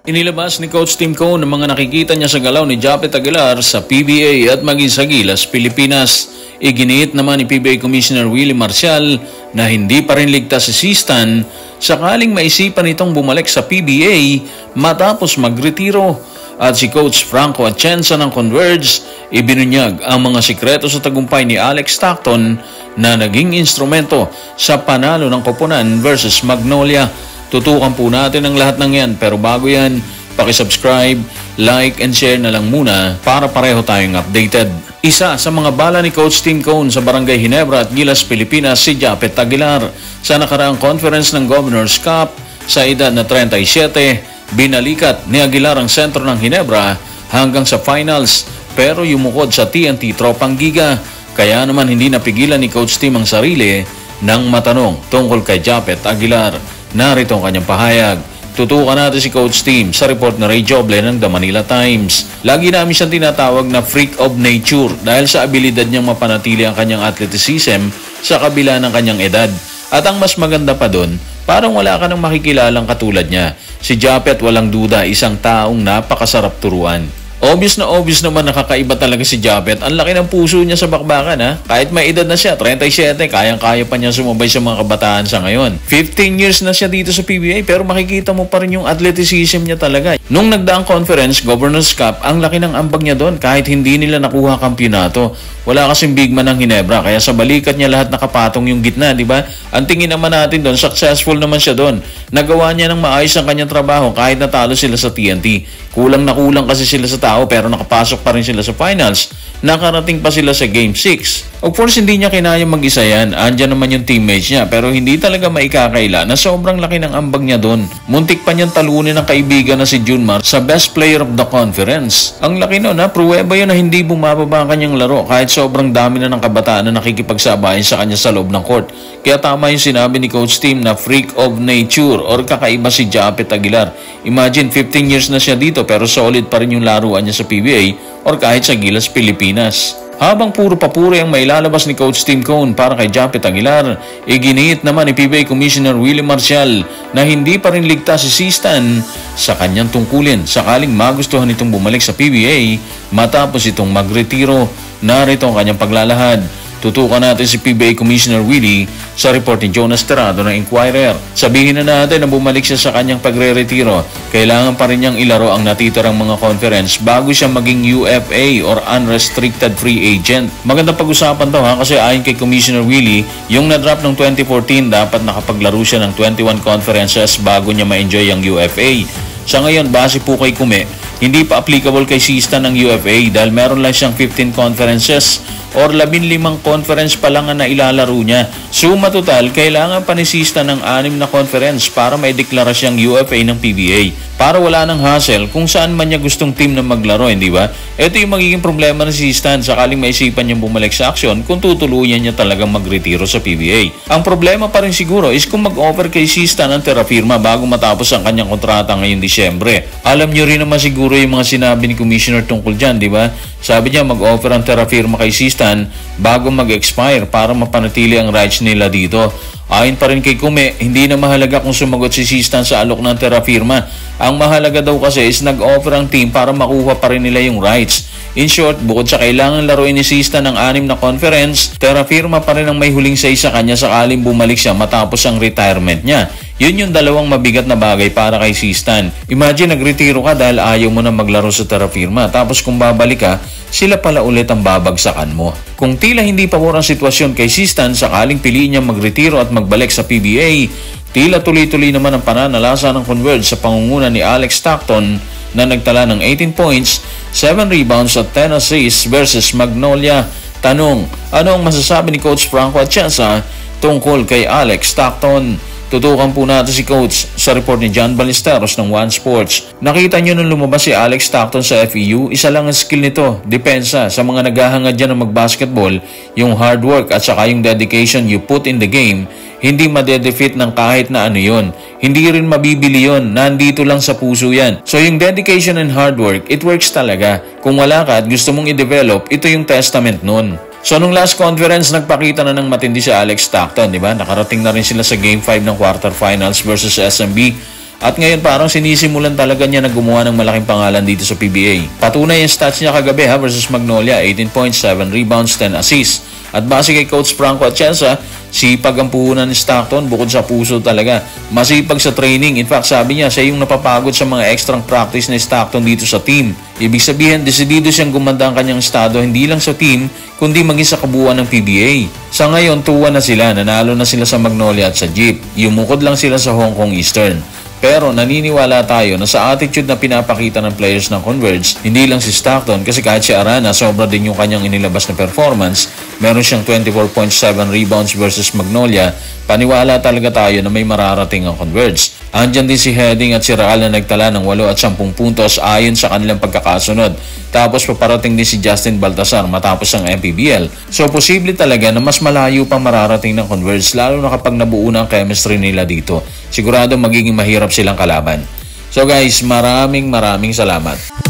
Inilabas ni Coach Tim Cone ang mga nakikita niya sa galaw ni Japet Aguilar sa PBA at maging sa Gilas, Pilipinas. Iginiit naman ni PBA Commissioner Willie Marcial na hindi pa rin ligtas si Sistan sakaling maisipan itong bumalik sa PBA matapos magretiro. At si Coach Franco Atienza ng Converge ibinunyag ang mga sikreto sa tagumpay ni Alex Stockton na naging instrumento sa panalo ng Koponan versus Magnolia. Tutukan po natin ang lahat ng yan, pero bago yan, paki-subscribe, like, and share na lang muna para pareho tayong updated. Isa sa mga bala ni Coach Tim Cone sa Barangay Ginebra at Gilas, Pilipinas si Japet Aguilar. Sa nakaraang conference ng Governor's Cup sa edad na 37, binalikat ni Aguilar ang sentro ng Ginebra hanggang sa finals pero yumukod sa TNT Tropang Giga. Kaya naman hindi napigilan ni Coach Tim ang sarili nang matanong tungkol kay Japet Aguilar. Narito ang kanyang pahayag. Tutukan natin si Coach Tim sa report na Ray Joble ng The Manila Times. Lagi namin siyang tinatawag na freak of nature dahil sa abilidad niyang mapanatili ang kanyang athleticism sa kabila ng kanyang edad. At ang mas maganda pa doon, parang wala ka nang makikilalang katulad niya. Si Japet walang duda, isang taong napakasarap turuan. Obvious naman nakakaiba talaga si Japet. Ang laki ng puso niya sa bakbakan ha. Kahit may edad na siya, 37, kayang-kaya pa niya sumabay sa mga kabataan sa ngayon. 15 years na siya dito sa PBA pero makikita mo pa rin yung athleticism niya talaga. Nung nagdaang conference, Governor's Cup, ang laki ng ambag niya doon kahit hindi nila nakuha kampyonato. Wala kasing big man ng Ginebra kaya sa balikat niya lahat nakapatong yung gitna, di ba? Ang tingin naman natin doon, successful naman siya doon. Nagawa niya ng maayos ang kanyang trabaho kahit natalo sila sa TNT. Kulang na kulang kasi sila sa tao pero nakapasok pa rin sila sa finals. Nakarating pa sila sa Game 6. Of course, hindi niya kinaya mag-isa yan. Andyan naman yung teammates niya pero hindi talaga maikakaila na sobrang laki ng ambag niya doon. Muntik pa niyang talunin ng kaibigan na si Junmar sa Best Player of the Conference. Ang laki nun ha, pruweba yun na hindi bumababa ang kanyang laro kahit sobrang dami na ng kabataan na nakikipagsabayan sa kanya sa loob ng court. Kaya tama yung sinabi ni Coach Tim na freak of nature or kakaiba si Japet Aguilar. Imagine 15 years na siya dito pero solid pa rin yung laruan niya sa PBA or kahit sa Gilas, Pilipinas. Habang puro papuri ang mailalabas ni Coach Tim Cone para kay Japet Aguilar, iginiit naman ni PBA Commissioner Willie Marcial na hindi pa rin ligtas si Sistan sa kanyang tungkulin sakaling magustuhan itong bumalik sa PBA matapos itong magretiro. Narito ang kanyang paglalahad. Tutukan natin si PBA Commissioner Willie sa report ni Jonas Terrado ng Inquirer. Sabihin na natin na bumalik siya sa kanyang pagre-retiro. Kailangan pa rin niyang ilaro ang natitirang mga conference bago siya maging UFA or Unrestricted Free Agent. Maganda pag-usapan to ha kasi ayon kay Commissioner Willie, yung na-drop ng 2014 dapat nakapaglaro siya ng 21 conferences bago niya ma-enjoy ang UFA. Sa ngayon, base po kay Kume, hindi pa applicable kay Sistan ng UFA dahil meron lang siyang 15 conferences or 15 conference pa lang ang nailalaro niya. Suma total, kailangan pa ni Sistan ng 6 na conference para maideklara siyang UFA ng PBA. Para wala ng hassle kung saan man niya gustong team na maglaro, hindi ba? Ito yung magiging problema ni Sistan sakaling maisipan niyang bumalik sa aksyon kung tutuluyan niya talagang magretiro sa PBA. Ang problema pa rin siguro is kung mag-offer kay Sistan ng terafirma bago matapos ang kanyang kontrata ngayong Disyembre. Alam niyo rin naman siguro yung mga sinabi ni Commissioner tungkol dyan, di ba? Sabi niya mag-offer ang terafirma kay Sistan bago mag-expire para mapanatili ang rights nila dito. Ayon pa rin kay Kume, hindi na mahalaga kung sumagot si Sistan sa alok ng terafirma. Ang mahalaga daw kasi is nag-offer ang team para makuha pa rin nila yung rights. In short, bukod sa kailangan laruin ni Sistan ng 6 na conference, terafirma pa rin ang may huling say sa kanya sakaling bumalik siya matapos ang retirement niya. Yun yung dalawang mabigat na bagay para kay Sistan. Imagine nagretiro ka dahil ayaw mo na maglaro sa terafirma tapos kung babalik ka, sila pala ulit ang babagsakan mo. Kung tila hindi pabor ang sitwasyon kay Sistan sakaling piliin niya magretiro at magbalik sa PBA, tila tuloy-tuloy naman ang pananalasa ng Converge sa pangunguna ni Alex Stockton na nagtala ng 18 points, 7 rebounds at 10 assists versus Magnolia. Tanong, ano ang masasabi ni Coach Franco Atienza tungkol kay Alex Stockton? Tutukan po natin si Coach sa report ni John Ballesteros ng One Sports. Nakita nyo nung lumabas si Alex Stockton sa FEU, isa lang ang skill nito, depensa. Sa mga naghahangad dyan ng magbasketball, yung hard work at saka yung dedication you put in the game, hindi madedefeat ng kahit na ano yun. Hindi rin mabibili yun, nandito lang sa puso yan. So yung dedication and hard work, it works talaga. Kung wala ka at gusto mong i-develop, ito yung testament nun. So, nung last conference, nagpakita na ng matindi si Alex Stockton, di ba? Nakarating na rin sila sa Game 5 ng quarterfinals versus SMB. At ngayon parang sinisimulan talaga niya na gumawa ng malaking pangalan dito sa PBA. Patunay yung stats niya kagabi versus Magnolia, 18 points, 7 rebounds, 10 assists. At base kay Coach Franco Atienza, sipag ang puhunan ni Stockton bukod sa puso talaga. Masipag sa training. In fact, sabi niya, siya yung napapagod sa mga extra practice ni Stockton dito sa team. Ibig sabihin, desidido siyang gumanda ang kanyang estado hindi lang sa team, kundi maging sa kabuuan ng PBA. Sa ngayon, 2-1 na sila. Nanalo na sila sa Magnolia at sa Jeep. Yumukod lang sila sa Hong Kong Eastern. Pero naniniwala tayo na sa attitude na pinapakita ng players ng Converge, hindi lang si Stockton kasi kahit si Arana, sobra din yung kanyang inilabas na performance. Meron siyang 24.7 rebounds versus Magnolia. Paniwala talaga tayo na may mararating ang Converge. Andyan din si Heading at si Raal na nagtala ng 8 at 10 puntos ayon sa kanilang pagkakasunod. Tapos paparating din si Justin Baltasar matapos ang MPBL. So posible talaga na mas malayo pang mararating ng Converge lalo na kapag nabuo na ang chemistry nila dito. Sigurado magiging mahirap silang kalaban. So guys, maraming salamat.